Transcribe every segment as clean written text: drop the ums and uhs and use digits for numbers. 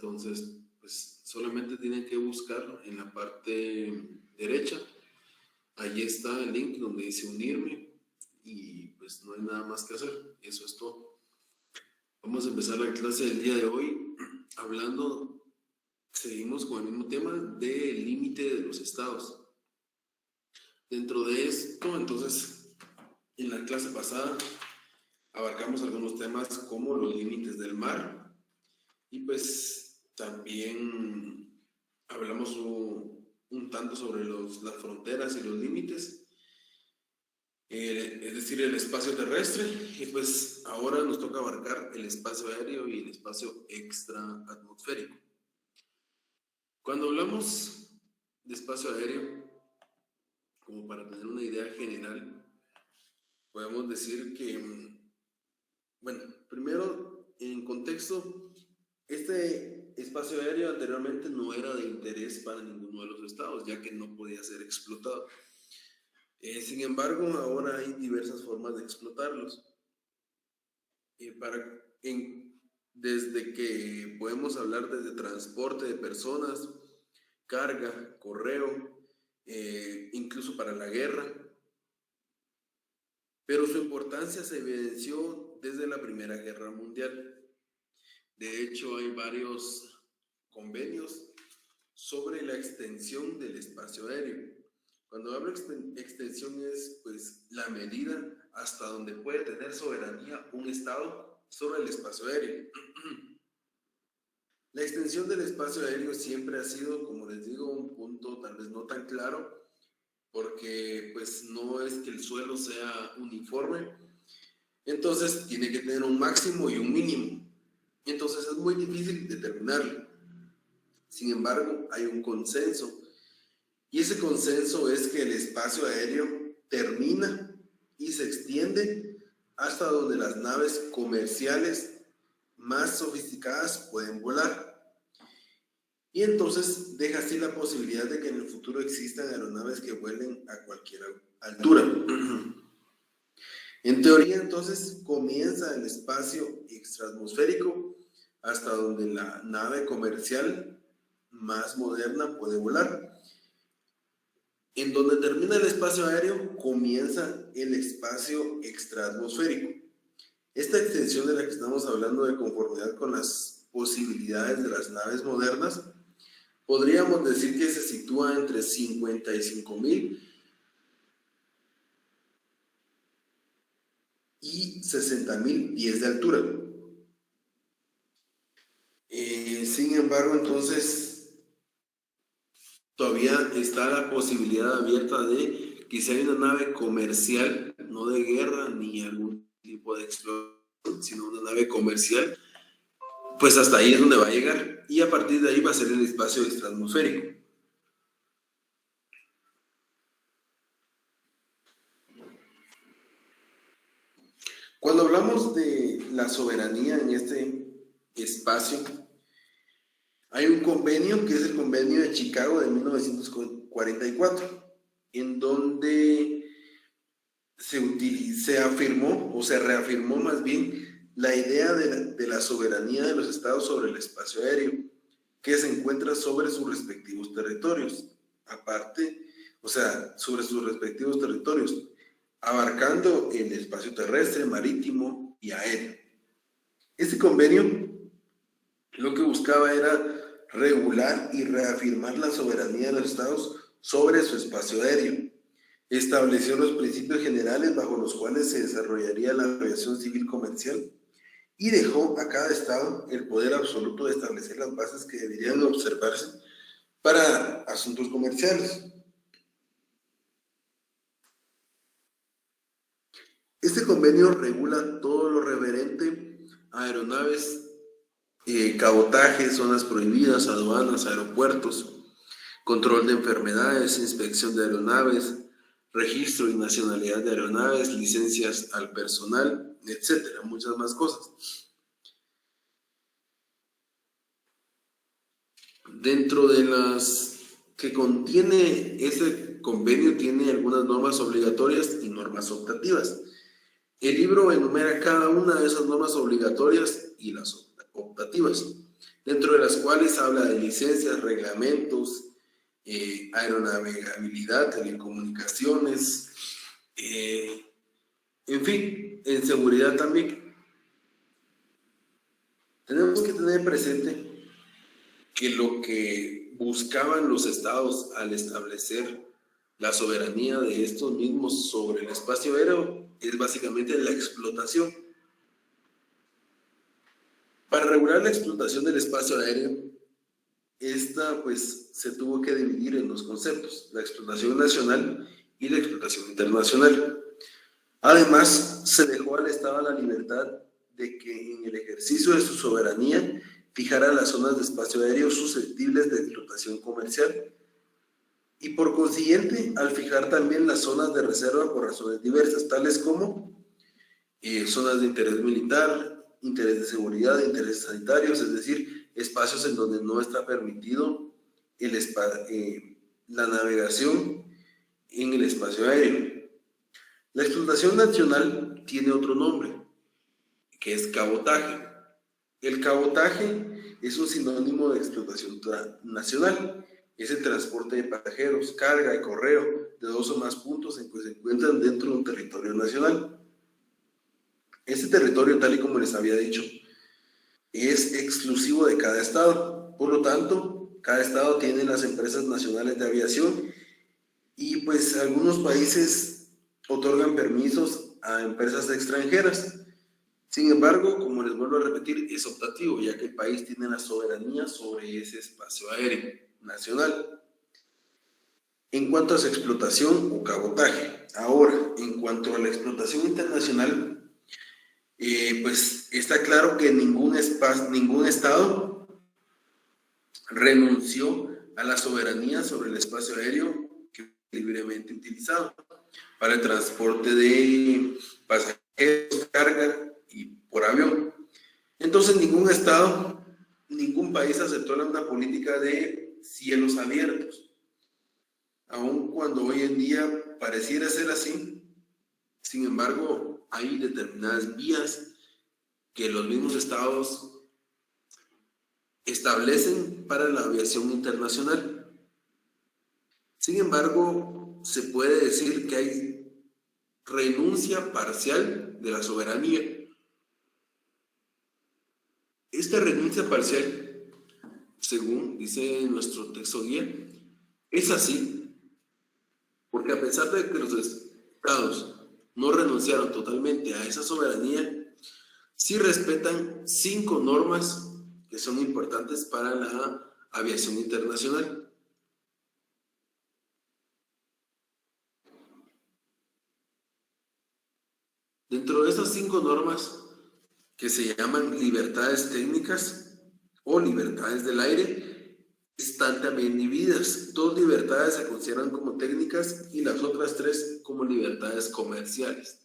Entonces, pues solamente tienen que buscar en la parte derecha. Allí está el link donde dice unirme y pues no hay nada más que hacer. Eso es todo. Vamos a empezar la clase del día de hoy hablando, seguimos con el mismo tema del límite de los estados. Dentro de esto, entonces, en la clase pasada abarcamos algunos temas como los límites del mar y pues también hablamos un tanto sobre las fronteras y los límites, es decir, el espacio terrestre, y pues ahora nos toca abarcar el espacio aéreo y el espacio extraatmosférico. Cuando hablamos de espacio aéreo, como para tener una idea general, podemos decir que, bueno, primero en contexto, este espacio aéreo anteriormente no era de interés para ninguno de los estados, ya que no podía ser explotado. Sin embargo, ahora hay diversas formas de explotarlos. Desde que podemos hablar desde transporte de personas, carga, correo, incluso para la guerra. Pero su importancia se evidenció desde la Primera Guerra Mundial. De hecho, hay varios convenios sobre la extensión del espacio aéreo. Cuando hablo de extensión es pues la medida hasta donde puede tener soberanía un estado sobre el espacio aéreo. La extensión del espacio aéreo siempre ha sido, como les digo, un punto tal vez no tan claro, porque pues no es que el suelo sea uniforme, entonces tiene que tener un máximo y un mínimo, entonces es muy difícil determinarlo. Sin embargo, hay un consenso, y ese consenso es que el espacio aéreo termina y se extiende hasta donde las naves comerciales más sofisticadas pueden volar. Y entonces deja así la posibilidad de que en el futuro existan aeronaves que vuelen a cualquier altura. En teoría, entonces, comienza el espacio extraatmosférico hasta donde la nave comercial más moderna puede volar. En donde termina el espacio aéreo, comienza el espacio extraatmosférico. Esta extensión de la que estamos hablando, de conformidad con las posibilidades de las naves modernas, podríamos decir que se sitúa entre 55,000 y 60,000 pies de altura. Sin embargo, entonces, todavía está la posibilidad abierta de que si hay una nave comercial, no de guerra ni algún tipo de exploración, sino una nave comercial, pues hasta ahí es donde va a llegar, y a partir de ahí va a ser el espacio extraatmosférico. Cuando hablamos de la soberanía en este espacio, hay un convenio que es el Convenio de Chicago de 1944, en donde se afirmó, o se reafirmó más bien, la idea de la soberanía de los estados sobre el espacio aéreo, que se encuentra sobre sus respectivos territorios, sobre sus respectivos territorios, abarcando el espacio terrestre, marítimo y aéreo. Este convenio lo que buscaba era regular y reafirmar la soberanía de los estados sobre su espacio aéreo. Estableció los principios generales bajo los cuales se desarrollaría la aviación civil comercial y dejó a cada estado el poder absoluto de establecer las bases que deberían observarse para asuntos comerciales. Este convenio regula todo lo referente a aeronaves, cabotaje, zonas prohibidas, aduanas, aeropuertos, control de enfermedades, inspección de aeronaves, registro y nacionalidad de aeronaves, licencias al personal, etcétera, muchas más cosas. Dentro de las que contiene ese convenio, tiene algunas normas obligatorias y normas optativas. El libro enumera cada una de esas normas obligatorias y las optativas. dentro de las cuales habla de licencias, reglamentos, aeronavegabilidad, telecomunicaciones, en fin, en seguridad también. Tenemos que tener presente que lo que buscaban los estados al establecer la soberanía de estos mismos sobre el espacio aéreo es básicamente la explotación. Para regular la explotación del espacio aéreo, esta pues se tuvo que dividir en dos conceptos, la explotación nacional y la explotación internacional. Además, se dejó al Estado la libertad de que en el ejercicio de su soberanía fijara las zonas de espacio aéreo susceptibles de explotación comercial y por consiguiente al fijar también las zonas de reserva por razones diversas, tales como zonas de interés militar, interés de seguridad, intereses sanitarios, es decir, espacios en donde no está permitido la navegación en el espacio aéreo. La explotación nacional tiene otro nombre, que es cabotaje. El cabotaje es un sinónimo de explotación nacional. Es el transporte de pasajeros, carga y correo de dos o más puntos en que se encuentran dentro de un territorio nacional. Este territorio, tal y como les había dicho, es exclusivo de cada estado. Por lo tanto, cada estado tiene las empresas nacionales de aviación y pues algunos países otorgan permisos a empresas extranjeras. Sin embargo, como les vuelvo a repetir, es optativo, ya que el país tiene la soberanía sobre ese espacio aéreo nacional. En cuanto a su explotación o cabotaje. Ahora, en cuanto a la explotación internacional, pues está claro que ningún estado renunció a la soberanía sobre el espacio aéreo que fue libremente utilizado para el transporte de pasajeros, carga y por avión. Entonces ningún estado, ningún país aceptó una política de cielos abiertos. Aun cuando hoy en día pareciera ser así, sin embargo, hay determinadas vías que los mismos estados establecen para la aviación internacional. Sin embargo, se puede decir que hay renuncia parcial de la soberanía. Esta renuncia parcial, según dice nuestro texto guía, es así porque a pesar de que los estados no renunciaron totalmente a esa soberanía, sí respetan 5 normas que son importantes para la aviación internacional. Dentro de esas 5 normas, que se llaman libertades técnicas o libertades del aire, están también divididas. 2 libertades se consideran como técnicas y las otras 3 como libertades comerciales.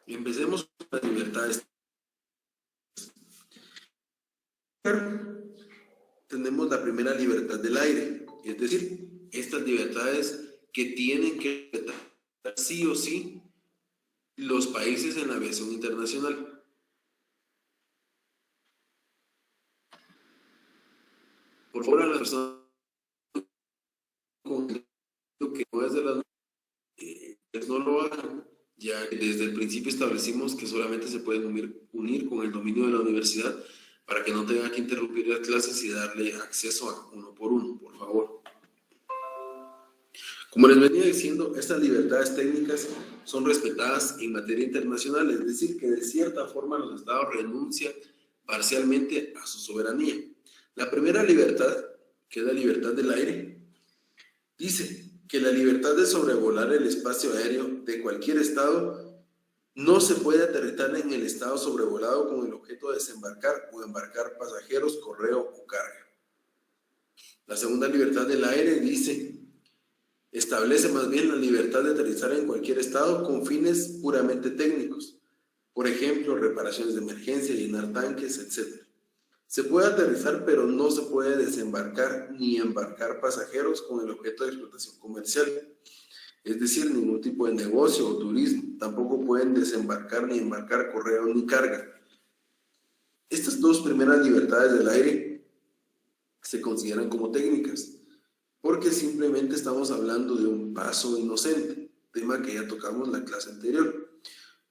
Empecemos con las libertades. Tenemos la primera libertad del aire, es decir, estas libertades que tienen que respetar sí o sí los países en la aviación internacional. Por favor, a las personas que no es de las pues no lo hagan, ya que desde el principio establecimos que solamente se pueden unir con el dominio de la universidad para que no tenga que interrumpir las clases y darle acceso a uno por uno, por favor. Como les venía diciendo, estas libertades técnicas son respetadas en materia internacional, es decir, que de cierta forma los estados renuncian parcialmente a su soberanía. La primera libertad, que es la libertad del aire, dice que la libertad de sobrevolar el espacio aéreo de cualquier estado no se puede aterrizar en el estado sobrevolado con el objeto de desembarcar o embarcar pasajeros, correo o carga. La segunda libertad del aire dice, establece más bien la libertad de aterrizar en cualquier estado con fines puramente técnicos, por ejemplo, reparaciones de emergencia, llenar tanques, etc. Se puede aterrizar, pero no se puede desembarcar ni embarcar pasajeros con el objeto de explotación comercial. es decir, ningún tipo de negocio o turismo. Tampoco pueden desembarcar ni embarcar correo ni carga. Estas dos primeras libertades del aire se consideran como técnicas, porque simplemente estamos hablando de un paso inocente, tema que ya tocamos en la clase anterior.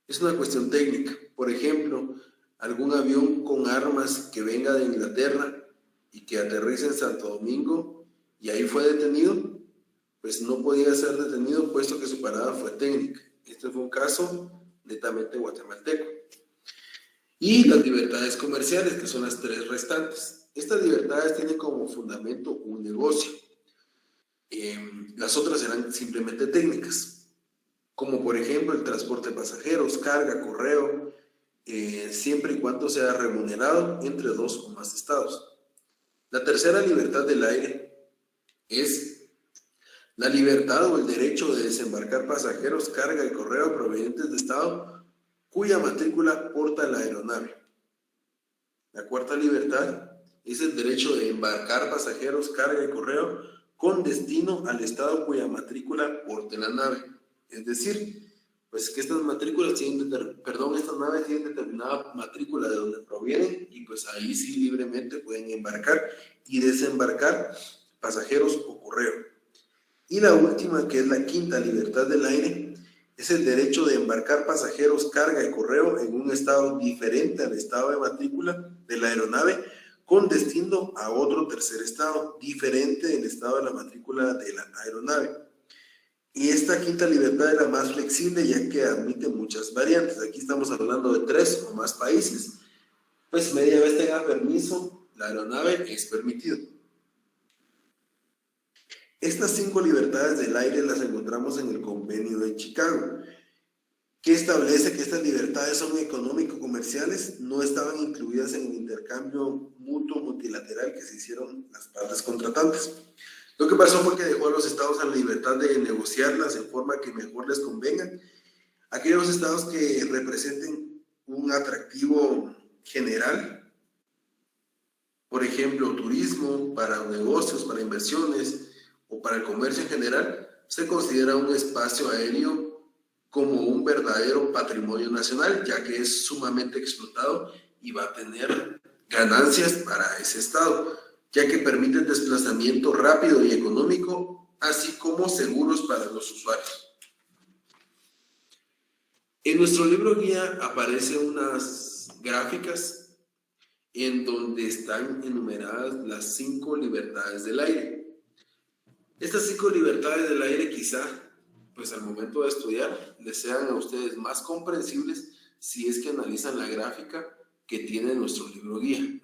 Es una cuestión técnica. Por ejemplo, algún avión con armas que venga de Inglaterra y que aterrice en Santo Domingo y ahí fue detenido, pues no podía ser detenido puesto que su parada fue técnica. Este fue un caso netamente guatemalteco. Y las libertades comerciales, que son las tres restantes. Estas libertades tienen como fundamento un negocio. Las otras eran simplemente técnicas, como por ejemplo el transporte de pasajeros, carga, correo, siempre y cuando sea remunerado entre dos o más estados. La tercera libertad del aire es la libertad o el derecho de desembarcar pasajeros, carga y correo provenientes de estado cuya matrícula porta la aeronave. La cuarta libertad es el derecho de embarcar pasajeros, carga y correo con destino al estado cuya matrícula porte la nave. Es decir, pues que estas matrículas estas naves tienen determinada matrícula de donde provienen y pues ahí sí libremente pueden embarcar y desembarcar pasajeros o correo. Y la última, que es la quinta libertad del aire, es el derecho de embarcar pasajeros, carga y correo en un estado diferente al estado de matrícula de la aeronave con destino a otro tercer estado, diferente del estado de la matrícula de la aeronave. Y esta quinta libertad es la más flexible ya que admite muchas variantes. Aquí estamos hablando de 3 o más países. Pues media vez tenga permiso, la aeronave es permitido. Estas 5 libertades del aire las encontramos en el Convenio de Chicago, que establece que estas libertades son económico-comerciales, no estaban incluidas en el intercambio mutuo multilateral que se hicieron las partes contratantes. Lo que pasó fue que dejó a los estados a la libertad de negociarlas en forma que mejor les convenga. Aquellos estados que representen un atractivo general, por ejemplo, turismo, para negocios, para inversiones o para el comercio en general, se considera un espacio aéreo como un verdadero patrimonio nacional, ya que es sumamente explotado y va a tener ganancias para ese estado, ya que permite el desplazamiento rápido y económico, así como seguros para los usuarios. En nuestro libro guía aparecen unas gráficas en donde están enumeradas las 5 libertades del aire. Estas 5 libertades del aire quizá, pues al momento de estudiar, les sean a ustedes más comprensibles si es que analizan la gráfica que tiene nuestro libro guía.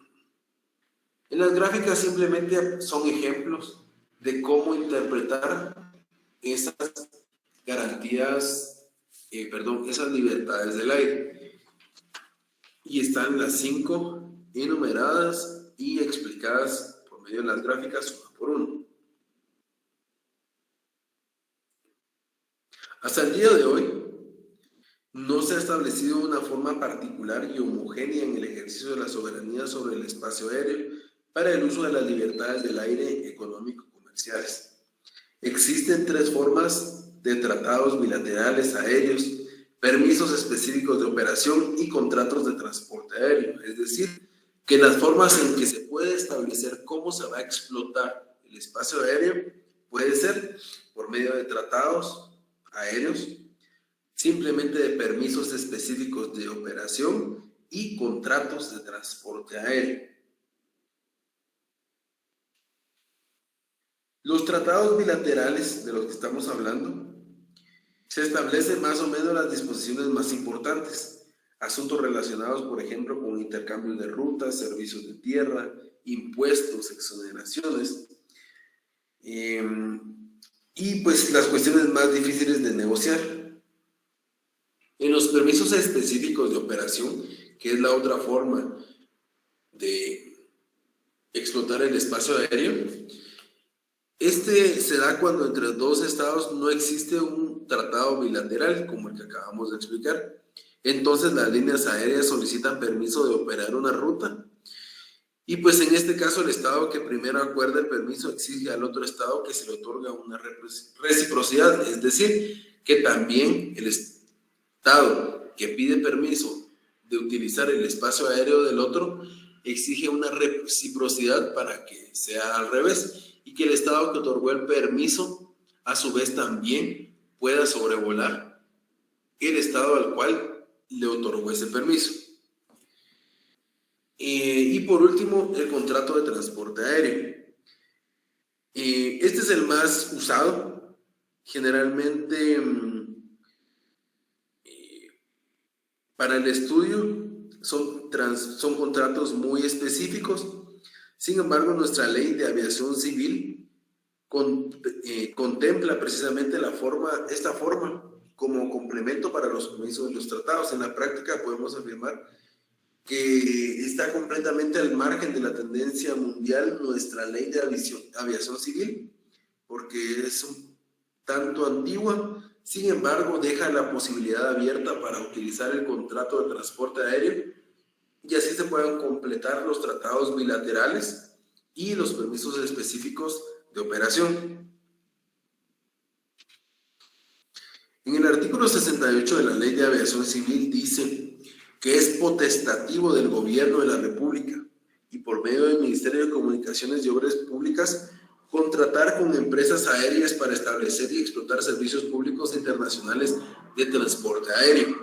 En las gráficas simplemente son ejemplos de cómo interpretar esas garantías, esas libertades del aire. Y están las 5 enumeradas y explicadas por medio de las gráficas uno por uno. Hasta el día de hoy, no se ha establecido una forma particular y homogénea en el ejercicio de la soberanía sobre el espacio aéreo para el uso de las libertades del aire económico-comerciales. Existen 3 formas de tratados bilaterales aéreos, permisos específicos de operación y contratos de transporte aéreo. Es decir, que las formas en que se puede establecer cómo se va a explotar el espacio aéreo puede ser por medio de tratados aéreos, simplemente de permisos específicos de operación y contratos de transporte aéreo. Los tratados bilaterales de los que estamos hablando, se establecen más o menos las disposiciones más importantes, asuntos relacionados, por ejemplo, con intercambios de rutas, servicios de tierra, impuestos, exoneraciones, y pues las cuestiones más difíciles de negociar. En los permisos específicos de operación, que es la otra forma de explotar el espacio aéreo, se da cuando entre 2 estados no existe un tratado bilateral como el que acabamos de explicar. Entonces las líneas aéreas solicitan permiso de operar una ruta Y pues en este caso el Estado que primero acuerda el permiso exige al otro Estado que se le otorga una reciprocidad, es decir, que también el Estado que pide permiso de utilizar el espacio aéreo del otro exige una reciprocidad para que sea al revés y que el Estado que otorgó el permiso a su vez también pueda sobrevolar el Estado al cual le otorgó ese permiso. Y por último, el contrato de transporte aéreo. Este es el más usado. Generalmente para el estudio son contratos muy específicos. Sin embargo, nuestra ley de aviación civil contempla precisamente esta forma como complemento para los permisos de los tratados. En la práctica podemos afirmar que está completamente al margen de la tendencia mundial nuestra ley de aviación civil, porque es un tanto antigua. Sin embargo, deja la posibilidad abierta para utilizar el contrato de transporte aéreo y así se puedan completar los tratados bilaterales y los permisos específicos de operación. En el artículo 68 de la Ley de Aviación Civil dice que es potestativo del Gobierno de la República y por medio del Ministerio de Comunicaciones y Obras Públicas contratar con empresas aéreas para establecer y explotar servicios públicos internacionales de transporte aéreo.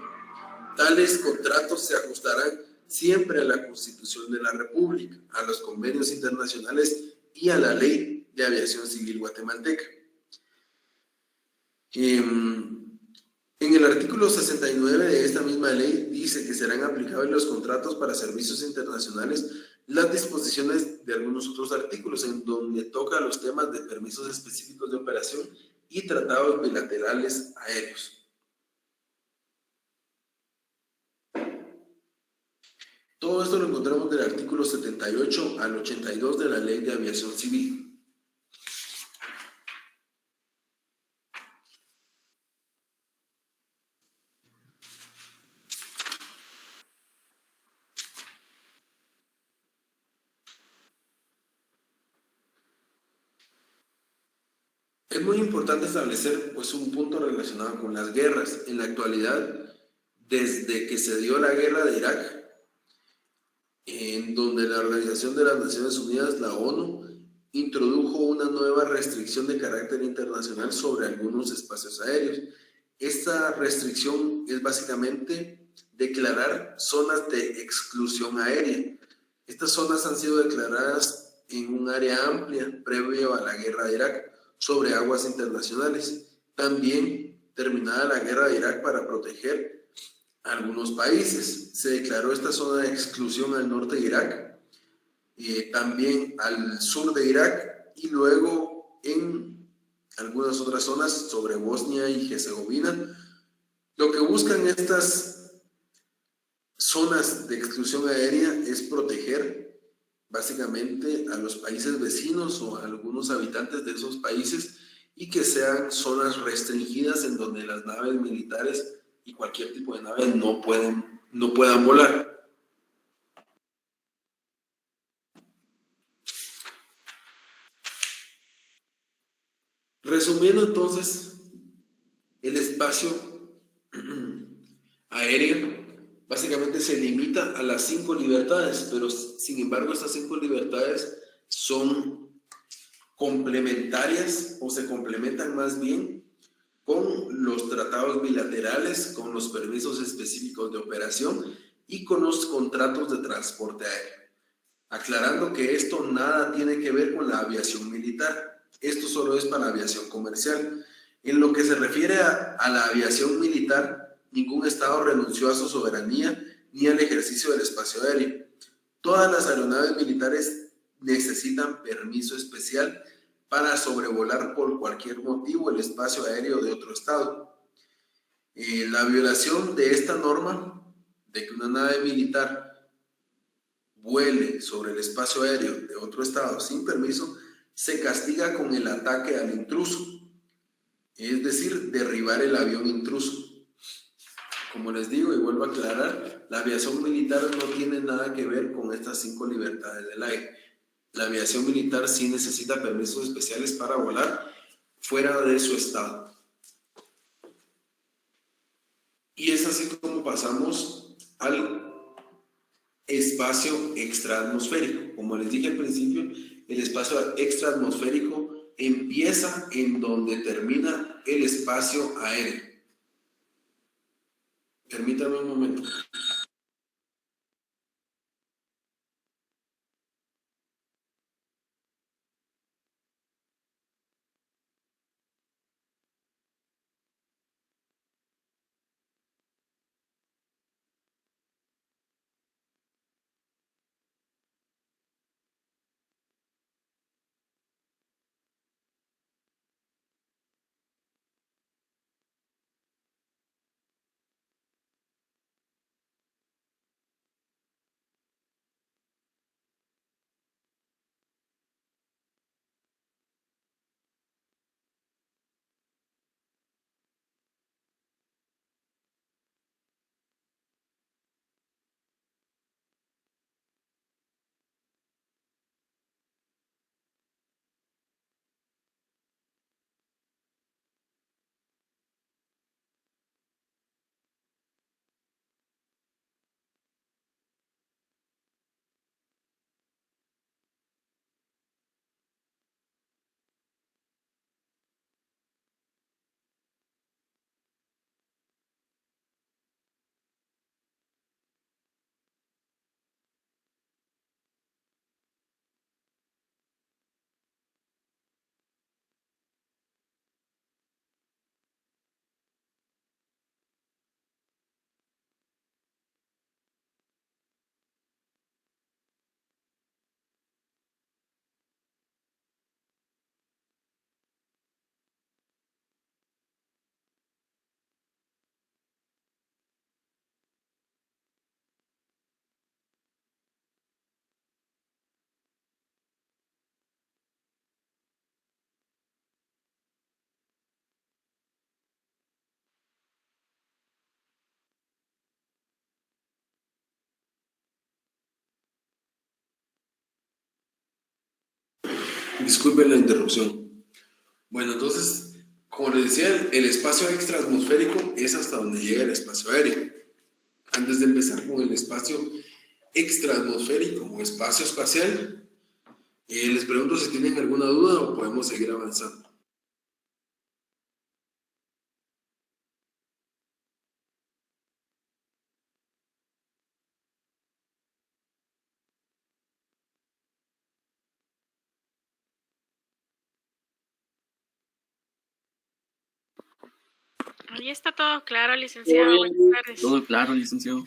Tales contratos se ajustarán siempre a la Constitución de la República, a los convenios internacionales y a la Ley de Aviación Civil guatemalteca. En el artículo 69 de esta misma ley dice que serán aplicables los contratos para servicios internacionales las disposiciones de algunos otros artículos en donde toca los temas de permisos específicos de operación y tratados bilaterales aéreos. Todo esto lo encontramos del artículo 78 al 82 de la Ley de Aviación Civil. Es muy importante establecer pues, un punto relacionado con las guerras. En la actualidad, desde que se dio la guerra de Irak, en donde la Organización de las Naciones Unidas, la ONU, introdujo una nueva restricción de carácter internacional sobre algunos espacios aéreos. Esta restricción es básicamente declarar zonas de exclusión aérea. Estas zonas han sido declaradas en un área amplia previo a la guerra de Irak sobre aguas internacionales. También terminada la guerra de Irak para proteger a algunos países. Se declaró esta zona de exclusión al norte de Irak, también al sur de Irak y luego en algunas otras zonas sobre Bosnia y Herzegovina. Lo que buscan estas zonas de exclusión aérea es proteger básicamente a los países vecinos o a algunos habitantes de esos países y que sean zonas restringidas en donde las naves militares y cualquier tipo de nave no puedan volar. Resumiendo entonces, el espacio aéreo básicamente se limita a las 5 libertades, pero sin embargo estas 5 libertades son complementarias o se complementan más bien con los tratados bilaterales, con los permisos específicos de operación y con los contratos de transporte aéreo. Aclarando que esto nada tiene que ver con la aviación militar, esto solo es para aviación comercial. En lo que se refiere a la aviación militar, ningún Estado renunció a su soberanía ni al ejercicio del espacio aéreo. Todas las aeronaves militares necesitan permiso especial para sobrevolar por cualquier motivo el espacio aéreo de otro Estado. La violación de esta norma, de que una nave militar vuele sobre el espacio aéreo de otro Estado sin permiso, se castiga con el ataque al intruso, es decir, derribar el avión intruso. Como les digo y vuelvo a aclarar, la aviación militar no tiene nada que ver con estas 5 libertades del aire. La aviación militar sí necesita permisos especiales para volar fuera de su estado. Y es así como pasamos al espacio extraatmosférico. Como les dije al principio, el espacio extraatmosférico empieza en donde termina el espacio aéreo. Permítame un momento. Disculpen la interrupción. Bueno, entonces, como les decía, el espacio extraatmosférico es hasta donde llega el espacio aéreo. Antes de empezar con el espacio extraatmosférico o espacio espacial, les pregunto si tienen alguna duda o podemos seguir avanzando. Ahí está todo claro, licenciado. Buenas tardes. Todo claro, licenciado.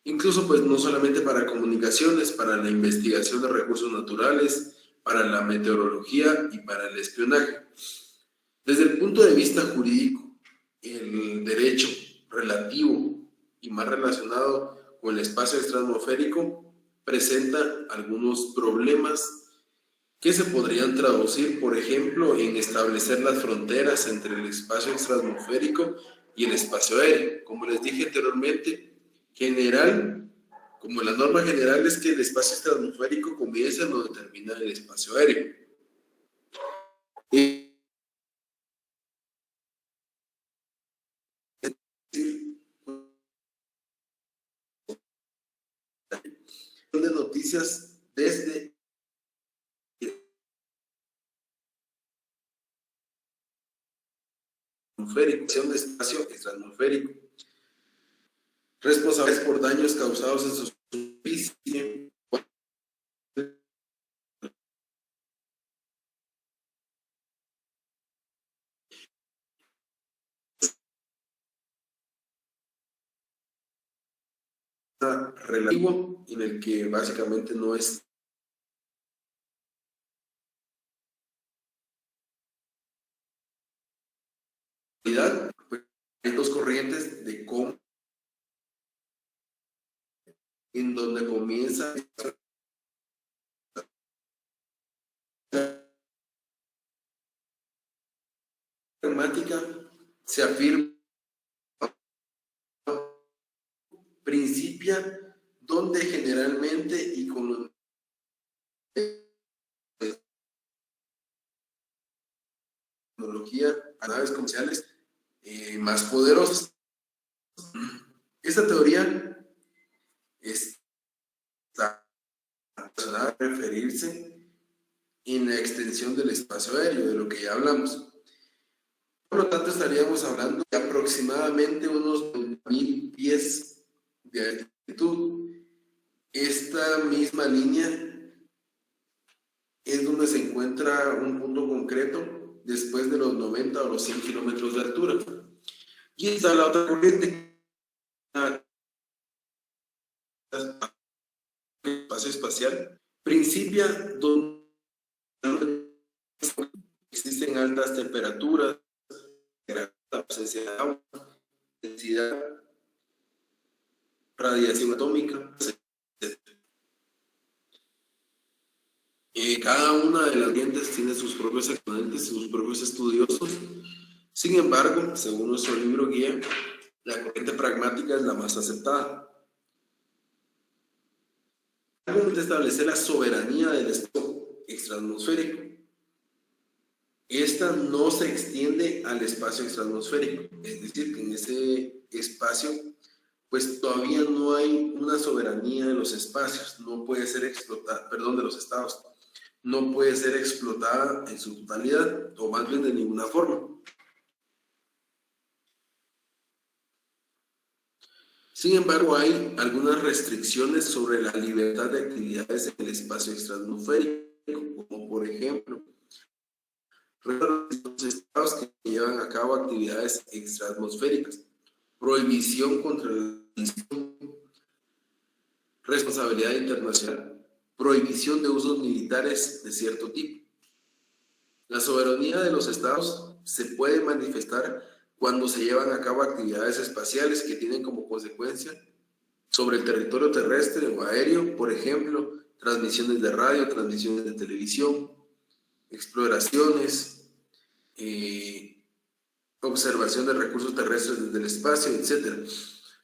Incluso pues no solamente para comunicaciones, para la investigación de recursos naturales, para la meteorología y para el espionaje. Desde el punto de vista jurídico, el derecho relativo y más relacionado con el espacio extraatmosférico presenta algunos problemas que se podrían traducir, por ejemplo, en establecer las fronteras entre el espacio extraatmosférico y el espacio aéreo. Como les dije anteriormente, como la norma general es que el espacio extraatmosférico comienza donde termina el espacio aéreo. De noticias desde de espacio extraatmosférico, responsables por daños causados en su superficie, relativo en el que básicamente no es realidad, pues, hay dos corrientes de cómo en donde comienza la pragmática, se afirma principia donde generalmente y con tecnología a naves comerciales más poderosas. Esta teoría está relacionada a referirse en la extensión del espacio aéreo, de lo que ya hablamos. Por lo tanto, estaríamos hablando de aproximadamente unos 9.000 pies de altitud. Esta misma línea es donde se encuentra un punto concreto después de los 90 o los 100 kilómetros de altura. Y está la otra corriente, el espacio espacial, principia donde existen altas temperaturas, ausencia de agua, densidad, radiación atómica, etc. Cada una de las corrientes tiene sus propios exponentes y sus propios estudiosos. Sin embargo, según nuestro libro guía, la corriente pragmática es la más aceptada. Establecer la soberanía del espacio extraatmosférico. Esta no se extiende al espacio extraatmosférico, es decir, que en ese espacio pues todavía no hay una soberanía de los espacios, no puede ser explotada, perdón, de los estados, no puede ser explotada en su totalidad, o más bien de ninguna forma. Sin embargo, hay algunas restricciones sobre la libertad de actividades en el espacio extraatmosférico, como por ejemplo, los estados que llevan a cabo actividades extraatmosféricas, prohibición contra la responsabilidad internacional, prohibición de usos militares de cierto tipo. La soberanía de los estados se puede manifestar cuando se llevan a cabo actividades espaciales que tienen como consecuencia sobre el territorio terrestre o aéreo, por ejemplo, transmisiones de radio, transmisiones de televisión, exploraciones, observación de recursos terrestres desde el espacio, etc.,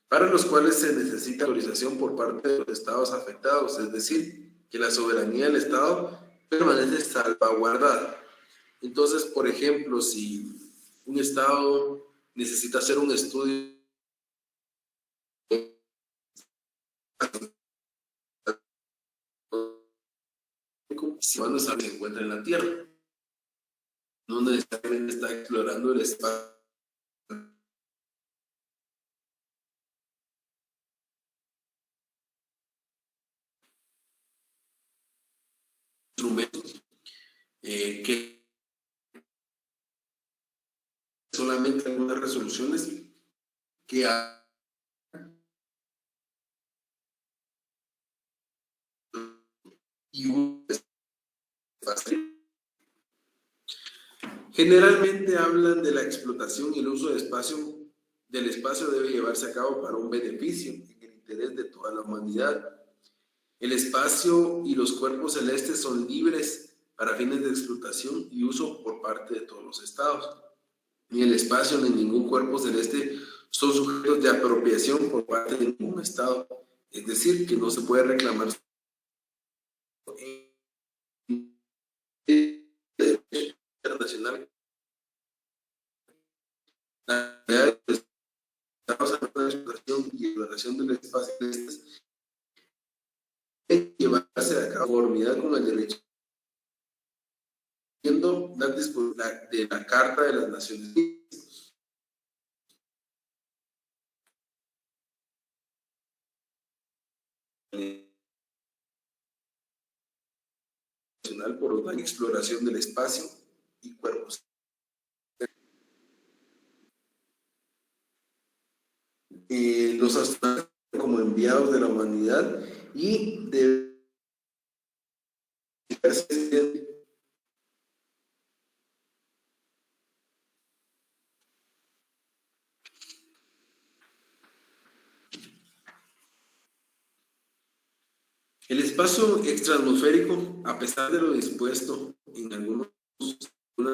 para los cuales se necesita autorización por parte de los estados afectados, es decir, que la soberanía del estado permanece salvaguardada. Entonces, por ejemplo, si un estado necesita hacer un estudio cuando se encuentra en la Tierra, no necesariamente está explorando el espacio. Instrumentos que solamente algunas resoluciones que y un espacio. Generalmente hablan de la explotación y el uso del espacio debe llevarse a cabo para un beneficio en el interés de toda la humanidad. El espacio y los cuerpos celestes son libres para fines de explotación y uso por parte de todos los estados. Ni el espacio ni ningún cuerpo celeste son sujetos de apropiación por parte de ningún estado. Es decir, que no se puede reclamar internacional la realidad de los estados a la explotación y exploración del espacio celeste debe llevarse a cabo en conformidad con el derecho de la Carta de las Naciones Unidas. Por la exploración del espacio y cuerpos. Los astronautas como enviados de la humanidad y de el espacio extraatmosférico, a pesar de lo dispuesto en algunas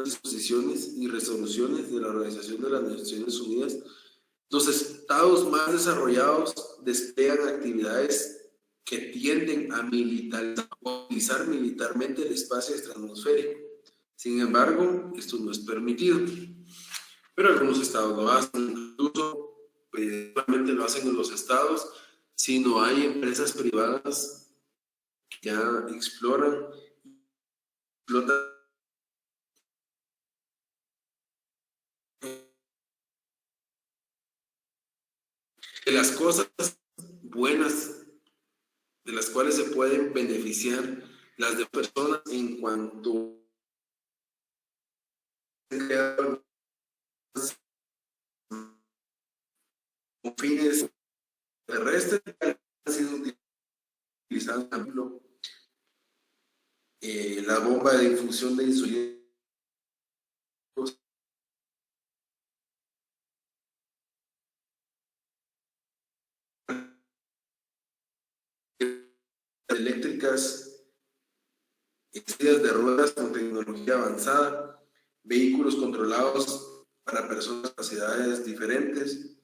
disposiciones y resoluciones de la Organización de las Naciones Unidas, los estados más desarrollados despliegan actividades que tienden a utilizar militarmente el espacio extraatmosférico. Sin embargo, esto no es permitido. Pero algunos estados lo hacen, incluso solamente lo hacen en los estados, sino hay empresas privadas que ya explotan de las cosas buenas de las cuales se pueden beneficiar las de personas en cuanto con fines terrestres han sido utilizados, por ejemplo, la bomba de infusión de insulina eléctricas, sillas de ruedas con tecnología avanzada, vehículos controlados para personas con capacidades diferentes,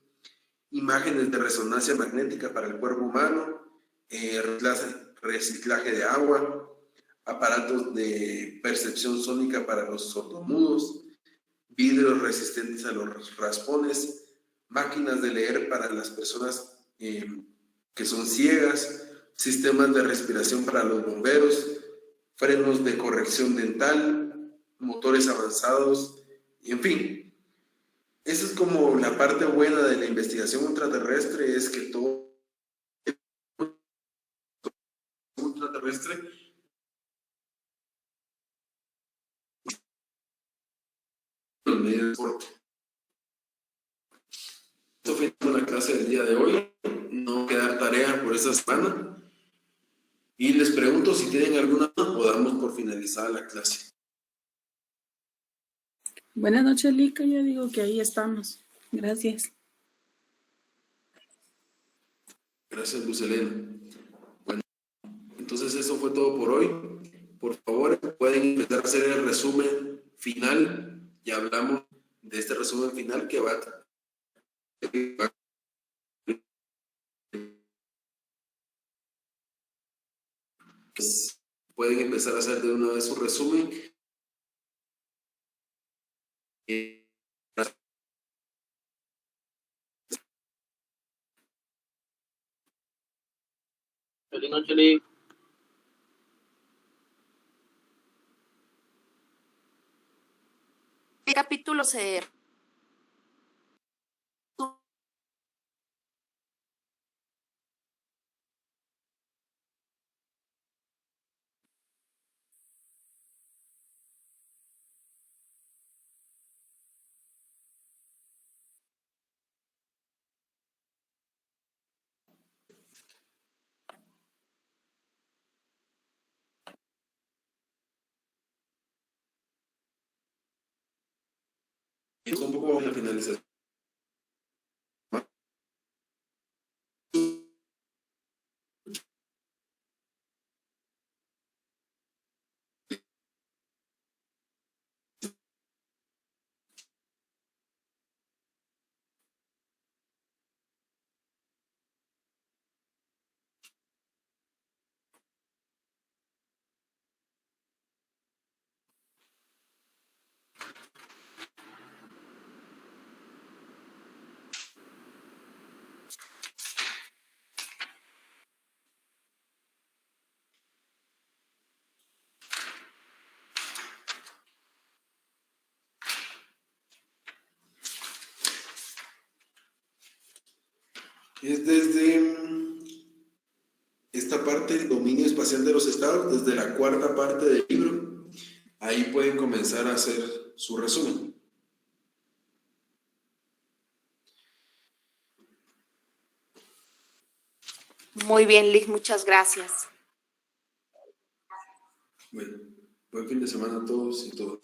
imágenes de resonancia magnética para el cuerpo humano, reciclaje de agua, aparatos de percepción sónica para los sordomudos, vidrios resistentes a los raspones, máquinas de leer para las personas que son ciegas, sistemas de respiración para los bomberos, frenos de corrección dental, motores avanzados, y en fin. Esa es como la parte buena de la investigación ultraterrestre, es que todo ultraterrestre los medios de transporte. Esto fue la clase del día de hoy. No quedar tarea por esta semana. Y les pregunto si tienen alguna duda o damos por finalizada la clase. Buenas noches, Lica. Ya digo que ahí estamos. Gracias. Gracias, Lucelena. Bueno, entonces eso fue todo por hoy. Por favor, pueden empezar a hacer el resumen final. Ya hablamos de este resumen final que va a pueden empezar a hacer de una vez su resumen. Feliz noche, Lee. ¿Qué capítulo se un poco a la finalización. Es desde esta parte, el dominio espacial de los estados, desde la cuarta parte del libro. Ahí pueden comenzar a hacer su resumen. Muy bien, Liz, muchas gracias. Bueno, buen fin de semana a todos y todas.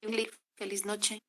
Liz, feliz noche.